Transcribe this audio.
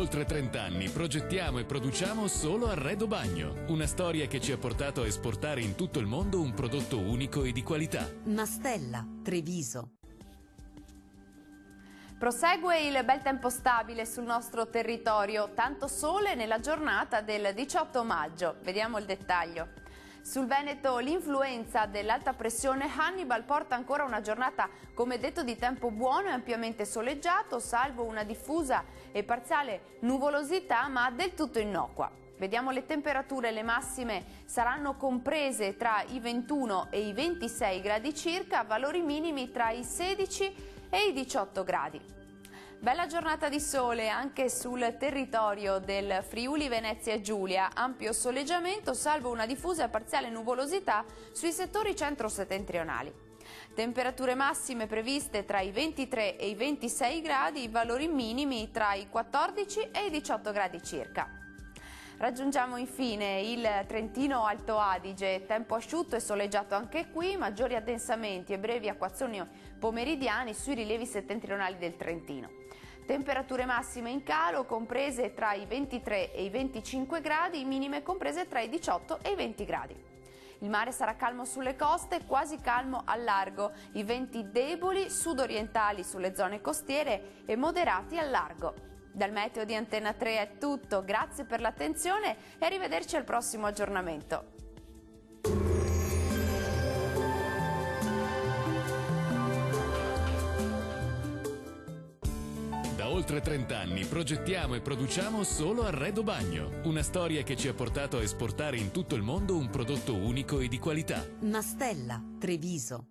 oltre 30 anni progettiamo e produciamo solo Arredo Bagno, una storia che ci ha portato a esportare in tutto il mondo un prodotto unico e di qualità. Mastella, Treviso. Prosegue il bel tempo stabile sul nostro territorio, tanto sole nella giornata del 18 maggio. Vediamo il dettaglio. Sul Veneto l'influenza dell'alta pressione Hannibal porta ancora una giornata, come detto, di tempo buono e ampiamente soleggiato, salvo una diffusa e parziale nuvolosità, ma del tutto innocua. Vediamo le temperature: le massime saranno comprese tra i 21 e i 26 gradi circa, valori minimi tra i 16 e i 18 gradi. Bella giornata di sole anche sul territorio del Friuli Venezia Giulia, ampio soleggiamento salvo una diffusa e parziale nuvolosità sui settori centro-settentrionali. Temperature massime previste tra i 23 e i 26 gradi, valori minimi tra i 14 e i 18 gradi circa. Raggiungiamo infine il Trentino Alto Adige, tempo asciutto e soleggiato anche qui, maggiori addensamenti e brevi acquazzoni pomeridiani sui rilievi settentrionali del Trentino. Temperature massime in calo comprese tra i 23 e i 25 gradi, minime comprese tra i 18 e i 20 gradi. Il mare sarà calmo sulle coste, quasi calmo al largo, i venti deboli sudorientali sulle zone costiere e moderati al largo. Dal meteo di Antenna 3 è tutto, grazie per l'attenzione e arrivederci al prossimo aggiornamento. Da oltre 30 anni progettiamo e produciamo solo Arredo Bagno, una storia che ci ha portato a esportare in tutto il mondo un prodotto unico e di qualità. Mastella, Treviso.